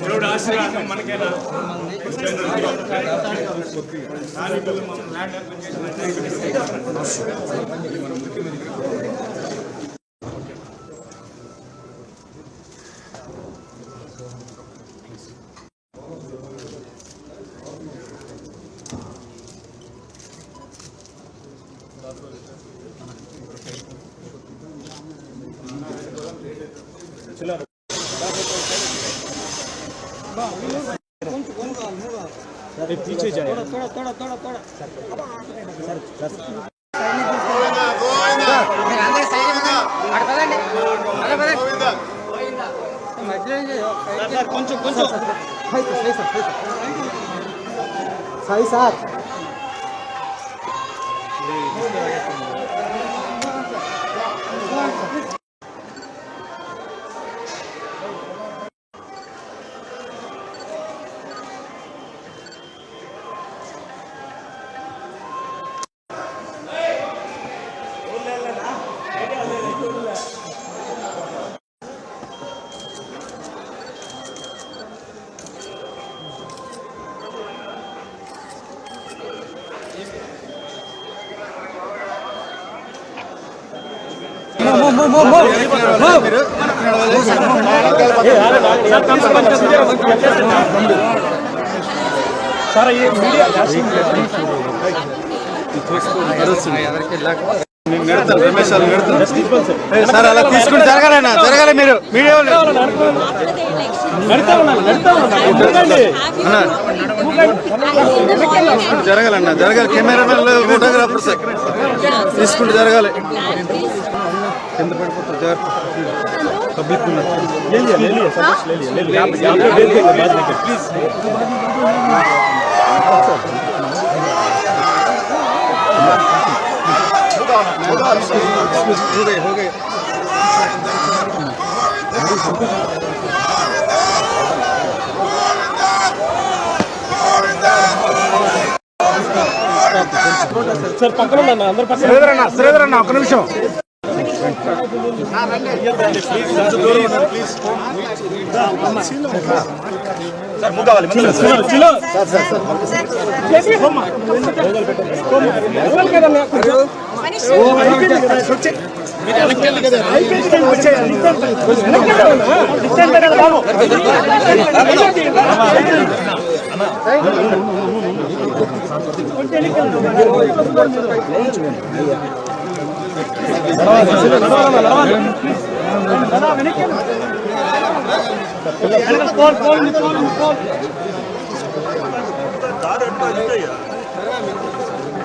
దేవుడు ఆశీర్వాదం మనకేనా पीछे जाए थोड़ा थोड़ा थोड़ा थोड़ा सही साथ సార్ ఈ మీడియా రమేష్ సార్ అలా తీసుకుని జరగాలన్నా జరగాలి మీరు మీడియా జరగాలన్నా జరగాలి కెమెరామెన్ ఫోటోగ్రాఫర్స్ తీసుకుంటూ జరగాలి కింద పడిపోతారు జాగ్రత్త పబ్లిక్ हो गए सर पक्का अंदर श्रीधर ఒక నిమిషం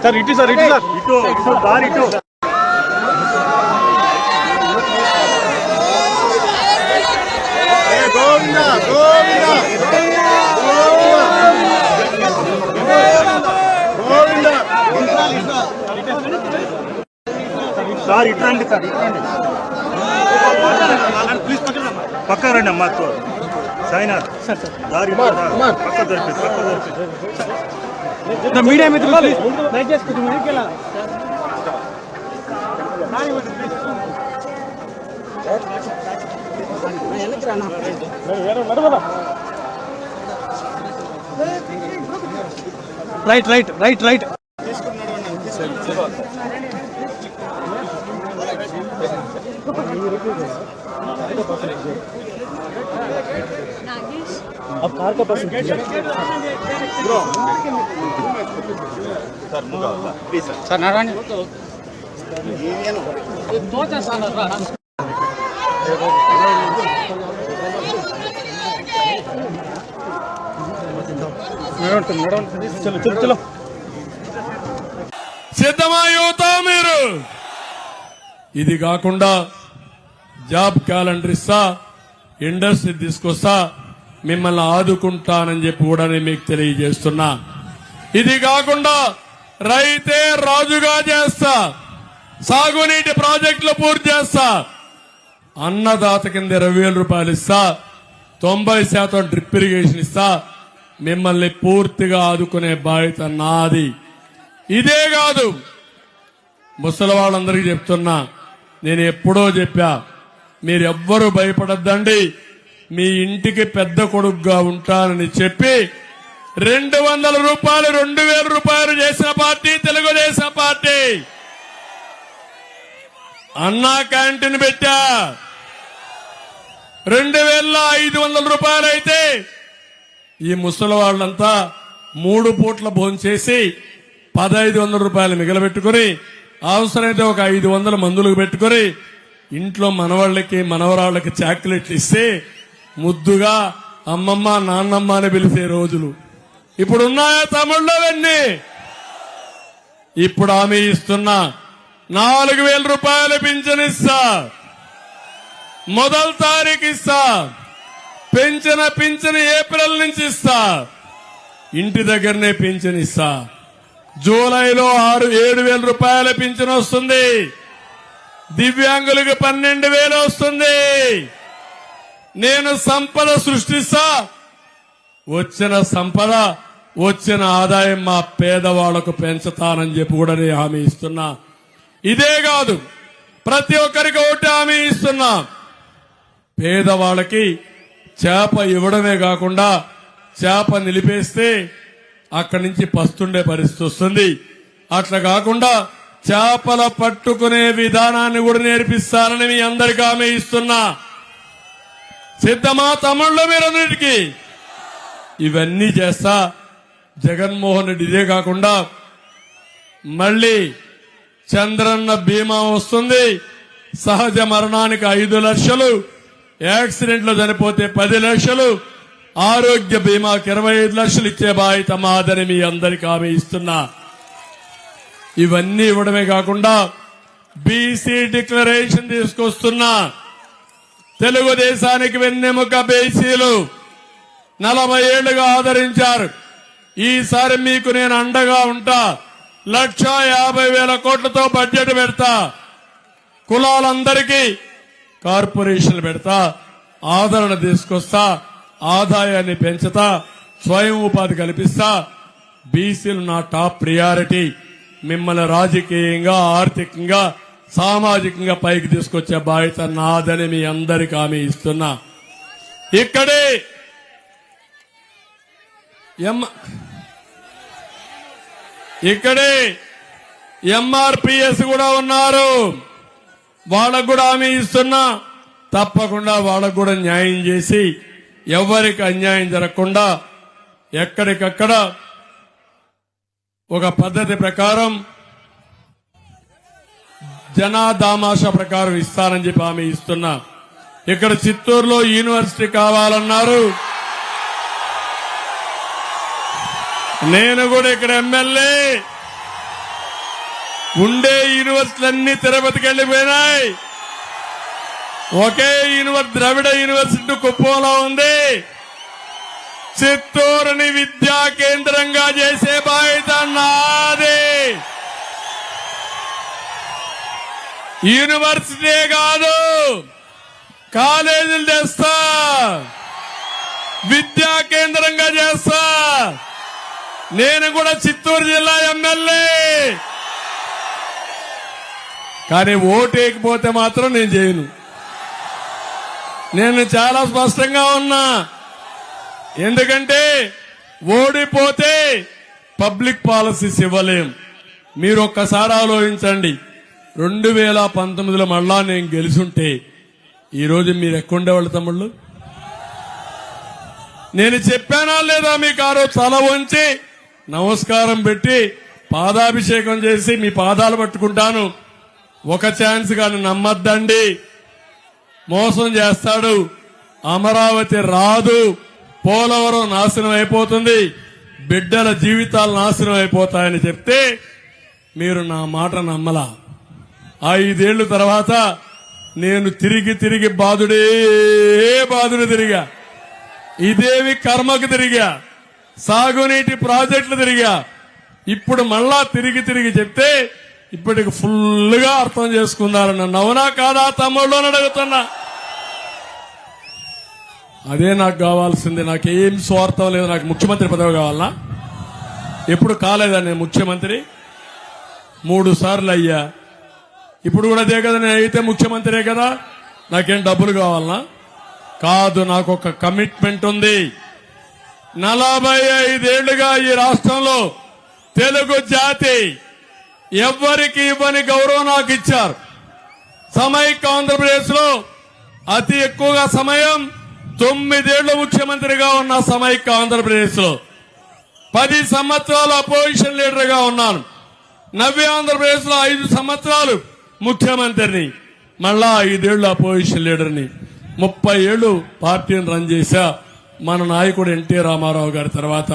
सर इटू सर इटू सर इटू इटू दार इटू गोविंदा गोविंदा गोविंदा सर इटंडी सर इटंडी प्लीज पक्का రండి అమ్మా తో సాయినాథ్ దారి పక్కా దొరికింది ద మీడియా మిత్రులు ప్లీజ్ దయచేసి కొంచెం వెనకెలా రైట్ రైట్ రైట్ రైట్ अब कार का पास ब्रो सर मुगा प्लीज सर नारायण तो चसा ना चलो चलो चलो సిద్ధమా యువత మీరు ఇది కాకుండా జాబ్ క్యాలెండర్ ఇస్తా ఇండస్ట్రీ తీసుకొస్తా మిమ్మల్ని ఆదుకుంటానని చెప్పి కూడా నేను మీకు తెలియజేస్తున్నా. ఇది కాకుండా రైతే రాజుగా చేస్తా, సాగునీటి ప్రాజెక్టులు పూర్తి చేస్తా, అన్నదాత కింద 20,000 రూపాయలు ఇస్తా, 90% డ్రిప్ ఇరిగేషన్ ఇస్తా, మిమ్మల్ని పూర్తిగా ఆదుకునే బాధ్యత నాది. ఇదే కాదు, ముసలి వాళ్ళందరికీ చెప్తున్నా, నేను ఎప్పుడో చెప్పా, మీరెవ్వరూ భయపడద్దండి, మీ ఇంటికి పెద్ద కొడుకుగా ఉంటానని చెప్పి 200 రూపాయలు 2000 రూపాయలు చేసిన పార్టీ తెలుగుదేశం పార్టీ. అన్నా క్యాంటీన్ పెట్టా, 2500 రూపాయలు అయితే ఈ ముసలి వాళ్ళంతా 3 పూట్ల భోంచేసి 1500 రూపాయలు మిగలబెట్టుకుని అవసరమైతే ఒక 500 మందులకు పెట్టుకుని ఇంట్లో మనవాళ్ళకి మనవరాళ్ళకి చాక్లెట్లు ఇస్తే ముద్దుగా అమ్మమ్మ నాన్నమ్మ అని పిలిచే రోజులు ఇప్పుడున్నాయా తమిళలో? అవన్నీ ఇప్పుడు హామీ ఇస్తున్నా, 4000 రూపాయలు పింఛన్ ఇస్తా, మొదటి తారీఖు ఇస్తా, పింఛన్ ఏప్రిల్ నుంచి ఇస్తా, ఇంటి దగ్గరనే పింఛన్ ఇస్తా. జూలైలో 7,000 రూపాయల పింఛన్ వస్తుంది, దివ్యాంగులకు 12,000 వస్తుంది. నేను సంపద సృష్టిస్తా, వచ్చిన సంపద వచ్చిన ఆదాయం మా పేదవాళ్లకు పెంచుతానని చెప్పి కూడా నేను హామీ ఇస్తున్నా. ఇదే కాదు, ప్రతి ఒక్కరికి ఒకటి హామీ ఇస్తున్నా, పేదవాళ్ళకి చేప ఇవ్వడమే కాకుండా చేప నిలిపేస్తే అక్కడి నుంచి పస్తుండే పరిస్థితి వస్తుంది. అట్లా కాకుండా చేపల పట్టుకునే విధానాన్ని కూడా నేర్పిస్తానని మీ అందరికీ హామీ ఇస్తున్నా. సిద్ధమా తమిళలో మీరందరికీ? ఇవన్నీ చేస్తా. జగన్మోహన్ రెడ్డి ఇదే కాకుండా మళ్లీ చంద్రన్న బీమా వస్తుంది, సహజ మరణానికి 5 లక్షలు, యాక్సిడెంట్ లో చనిపోతే 10 లక్షలు, ఆరోగ్య బీమాకి 25 లక్షలు ఇచ్చే బాధ్యత మాదని మీ అందరికీ హామీ ఇస్తున్నా. ఇవన్నీ ఇవ్వడమే కాకుండా బీసీ డిక్లరేషన్ తీసుకొస్తున్నా. తెలుగుదేశానికి వెన్నెముక బీసీలు 40 ఏళ్లుగా ఆదరించారు. ఈసారి మీకు నేను అండగా ఉంటా. 1,50,000 కోట్లతో బడ్జెట్ పెడతా, కులాలందరికీ కార్పొరేషన్లు పెడతా, ఆదరణ తీసుకొస్తా, ఆదాయాన్ని పెంచుతా, స్వయం ఉపాధి కల్పిస్తా. బీసీలు నా టాప్ ప్రియారిటీ. మిమ్మల్ని రాజకీయంగా, ఆర్థికంగా, సామాజికంగా పైకి తీసుకొచ్చే బాధ్యత నాదని మీ అందరికీ హామీ ఇస్తున్నా. ఇక్కడే ఎంఆర్పిఎస్ కూడా ఉన్నారు, వాళ్ళకు కూడా హామీ ఇస్తున్నా. తప్పకుండా వాళ్ళకు కూడా న్యాయం చేసి ఎవరికి అన్యాయం జరగకుండా ఎక్కడికక్కడ ఒక పద్ధతి ప్రకారం జనాదామాష ప్రకారం ఇస్తానని చెప్పి హామీ ఇస్తున్నా. ఇక్కడ చిత్తూరులో యూనివర్సిటీ కావాలన్నారు, నేను కూడా ఇక్కడ ఎమ్మెల్యే. ఉండే యూనివర్సిటీలన్నీ తిరుపతికి వెళ్లిపోయినాయి. ఒకే ద్రవిడ యూనివర్సిటీ కుప్పంలో ఉంది. చిత్తూరుని విద్యా కేంద్రంగా చేసే బాధ్యత నాదే. యూనివర్సిటీ కాదు, కాలేజీలు చేస్తా, విద్యా కేంద్రంగా చేస్తా. నేను కూడా చిత్తూరు జిల్లా ఎమ్మెల్యే. కానీ ఓటేయకపోతే మాత్రం నేను చేయను. నేను చాలా స్పష్టంగా ఉన్నా. ఎందుకంటే ఓడిపోతే పబ్లిక్ పాలసీస్ ఇవ్వలేం. మీరు ఒక్కసారి ఆలోచించండి, 2019లో మళ్ళా నేను గెలుచుంటే ఈరోజు మీరు ఎక్కడుండేవాళ్ళు తమ్ముళ్ళు? నేను చెప్పానా లేదా మీకు? ఆ రోజు తల వంచి నమస్కారం పెట్టి పాదాభిషేకం చేసి మీ పాదాలు పట్టుకుంటాను. ఒక ఛాన్స్ కానీ నమ్మద్దండి, మోసం చేస్తాడు. అమరావతి రాదు, పోలవరం నాశనం అయిపోతుంది, బిడ్డల జీవితాలు నాశనం అయిపోతాయని చెప్తే మీరు నా మాట నమ్మలా. 5 ఏళ్ల తర్వాత నేను తిరిగి బాధుడు తిరిగా, ఇదేవి కర్మకు తిరిగా, సాగునీటి ప్రాజెక్టులు తిరిగా. ఇప్పుడు మళ్ళా తిరిగి చెప్తే ఇప్పటికి ఫుల్గా అర్థం చేసుకున్నారు. నన్ను అవునా కాదా తమ్ముళ్ళు అని అడుగుతున్నా. అదే నాకు కావాల్సింది. నాకేం స్వార్థం లేదు. నాకు ముఖ్యమంత్రి పదవి కావాలనా? ఎప్పుడు కాలేదా నేను ముఖ్యమంత్రి? 3 సార్లు అయ్యా. ఇప్పుడు కూడా అదే కదా, నేను అయితే ముఖ్యమంత్రే కదా. నాకేం డబ్బులు కావాలనా? కాదు, నాకు ఒక కమిట్మెంట్ ఉంది. 45 ఏళ్లుగా ఈ రాష్ట్రంలో తెలుగు జాతి ఎవ్వరికి ఇవ్వని గౌరవం నాకు ఇచ్చారు. సమైక్య ఆంధ్రప్రదేశ్ లో అతి ఎక్కువగా సమయం 9 ఏళ్లు ముఖ్యమంత్రిగా ఉన్న సమైక్య ఆంధ్రప్రదేశ్ లో 10 సంవత్సరాలు అపోజిషన్ లీడర్ గా ఉన్నాను. నవ్య ఆంధ్రప్రదేశ్ లో 5 సంవత్సరాలు ముఖ్యమంత్రిని, మళ్ళా 5 ఏళ్లు అపోజిషన్ లీడర్ని, 30 ఏళ్లు పార్టీని రన్ చేశా. మన నాయకుడు ఎన్టీ రామారావు గారి తర్వాత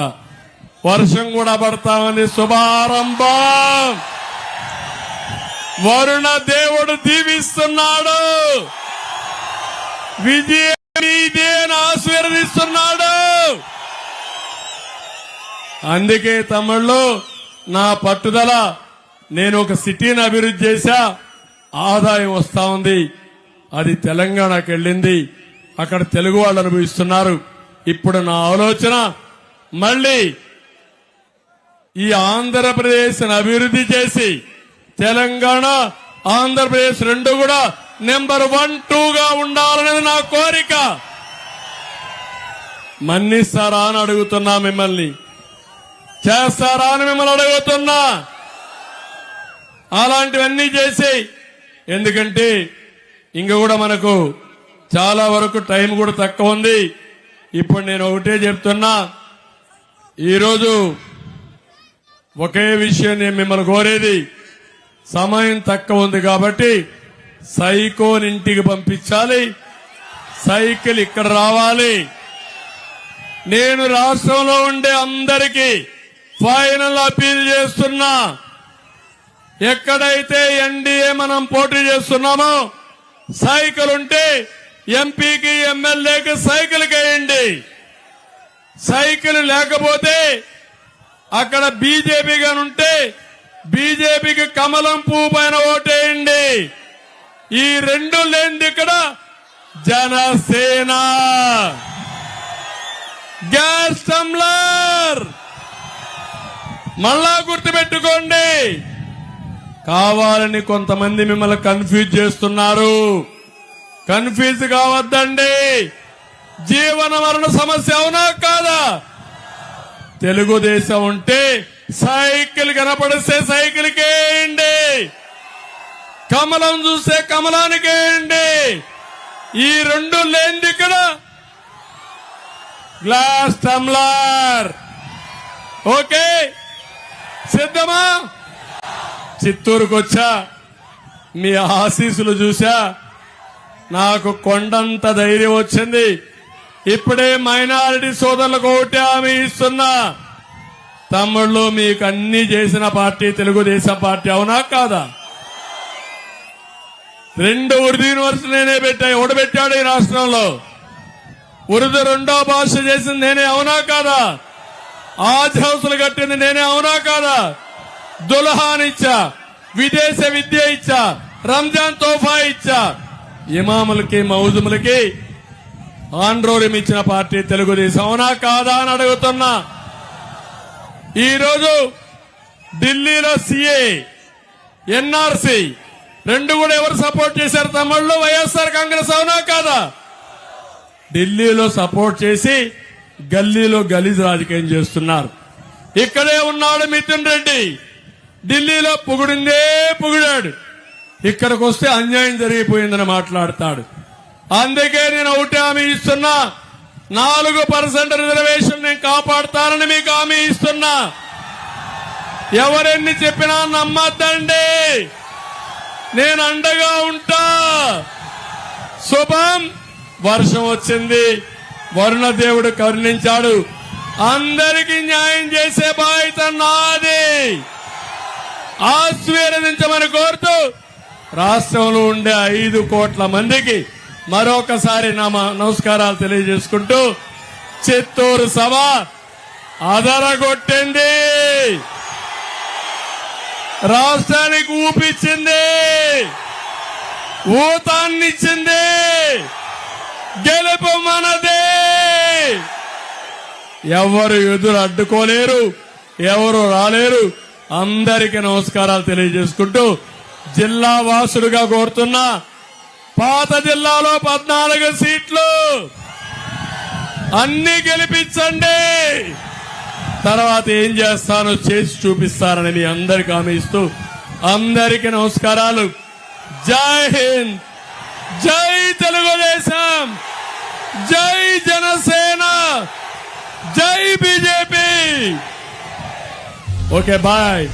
వర్షం కూడా పడతామని శుభారంభం. వరుణ దేవుడు దీవిస్తున్నాడు. విజయం మీదే అని ఆశీర్వదిస్తున్నాడు. అందుకే తమ్ముళ్ళు, నా పట్టుదల, నేను ఒక సిటీని అభివృద్ధి చేశా, ఆదాయం వస్తా ఉంది. అది తెలంగాణకు వెళ్ళింది, అక్కడ తెలుగు వాళ్ళు అనుభవిస్తున్నారు. ఇప్పుడు నా ఆలోచన మళ్ళీ ఈ ఆంధ్రప్రదేశ్ అభివృద్ధి చేసి తెలంగాణ ఆంధ్రప్రదేశ్ రెండు కూడా నెంబర్ 1, 2 గా ఉండాలనేది నా కోరిక. మన్నిస్తారా అని అడుగుతున్నా మిమ్మల్ని, చేస్తారా అని మిమ్మల్ని అడుగుతున్నా. అలాంటివన్నీ చేసి, ఎందుకంటే ఇంక కూడా మనకు చాలా వరకు టైం కూడా తక్కువ ఉంది. ఇప్పుడు నేను ఒకటే చెప్తున్నా, ఈరోజు ఒకే విషయం నేను మిమ్మల్ని కోరేది, సమయం తక్కువ ఉంది కాబట్టి సైకోన్ ఇంటికి పంపించాలి, సైకిల్ ఇక్కడ రావాలి. నేను రాష్ట్రంలో ఉండే అందరికీ ఫైనల్ అపీల్ చేస్తున్నా, ఎక్కడైతే ఎన్డీఏ మనం పోటీ చేస్తున్నామో సైకిల్ ఉంటే ఎంపీకి ఎమ్మెల్యేకి సైకిల్ వేయండి. సైకిల్ లేకపోతే అక్కడ బీజేపీ గానుంటే బీజేపీకి కమలం పువ్వు పైన ఓటేయండి. ఈ 2 లేనిది ఇక్కడ జనసేన. గ్యాస్ టంబ్లర్ మళ్ళా గుర్తుపెట్టుకోండి. కావాలని కొంతమంది మిమ్మల్ని కన్ఫ్యూజ్ చేస్తున్నారు. కన్ఫ్యూజ్ కావద్దండి. జీవన మరణ సమస్య అవునా కాదా? తెలుగుదేశం ఉంటే సైకిల్ కనపడిస్తే సైకిల్ కేయండి, కమలం చూస్తే కమలానికి వేయండి. ఈ 2 లేనిది ఇక్కడ గ్లాస్ టంబ్లర్. ఓకే, సిద్ధమా? చిత్తూరుకు వచ్చా, మీ ఆశీస్సులు చూసా, నాకు కొండంత ధైర్యం వచ్చింది. ఇప్పుడే మైనారిటీ సోదరులకు ఒకటే హామీ ఇస్తున్నా, తమ్ముళ్ళు మీకు అన్ని చేసిన పార్టీ తెలుగుదేశం పార్టీ, అవునా కాదా? 2 ఉర్దూ యూనివర్సిటీ నేనే పెట్టా. ఎవడు పెట్టాడు ఈ రాష్ట్రంలో? ఉర్దూ 2వ భాష చేసింది నేనే, అవునా కాదా? ఆజ్ హౌస్లు కట్టింది నేనే, అవునా కాదా? దుల్హాన్ ఇచ్చా, విదేశ విద్య ఇచ్చా, రంజాన్ తోఫా ఇచ్చా. ఇమాములకి మౌజుములకి ఆండ్రోలిం ఇచ్చిన పార్టీ తెలుగుదేశం, అవునా కాదా అని అడుగుతున్నా. ఈరోజు ఢిల్లీలో సిఏ, ఎన్ఆర్సీ 2 కూడా ఎవరు సపోర్ట్ చేశారు తమ్ముళ్ళు? వైఎస్ఆర్ కాంగ్రెస్, అవునా కాదా? ఢిల్లీలో సపోర్ట్ చేసి గల్లీలో గలీజ్ రాజకీయం చేస్తున్నారు. ఇక్కడే ఉన్నాడు మిథున్ రెడ్డి, ఢిల్లీలో పొగిడిందే పొగిడాడు, ఇక్కడికి వస్తే అన్యాయం జరిగిపోయిందని మాట్లాడతాడు. అందుకే నేను ఒకటి హామీ ఇస్తున్నా, 4% రిజర్వేషన్ నేను కాపాడుతానని మీకు హామీ ఇస్తున్నా. ఎవరెన్ని చెప్పినా నమ్మద్దండి, నేను అండగా ఉంటా. శుభం. వర్షం వచ్చింది, వరుణ దేవుడు కరుణించాడు. అందరికీ న్యాయం చేసే బాధ్యత నాది. ఆశీర్వదించమని కోరుతూ రాష్ట్రంలో ఉండే 5 కోట్ల మందికి మరొకసారి నా నమస్కారాలు తెలియజేసుకుంటూ, చిత్తూరు సభ అదరగొట్టింది, రాష్ట్రానికి ఊపిచ్చింది, ఊతాన్నిచ్చింది. గెలుపు మనదే. ఎవరు ఎదురు అడ్డుకోలేరు, ఎవరు రాలేరు. అందరికీ నమస్కారాలు తెలియజేసుకుంటూ జిల్లా వాసుడుగా కోరుతున్నా, పాత జిల్లాలో 14 సీట్లు అన్ని గెలిపించండి. తర్వాత ఏం చేస్తానో చేసి చూపిస్తారని మీ అందరికి హామీ ఇస్తూ అందరికీ నమస్కారాలు. జై హింద్, జై తెలుగుదేశం, జై జనసేన, జై బీజేపీ. Okay, bye.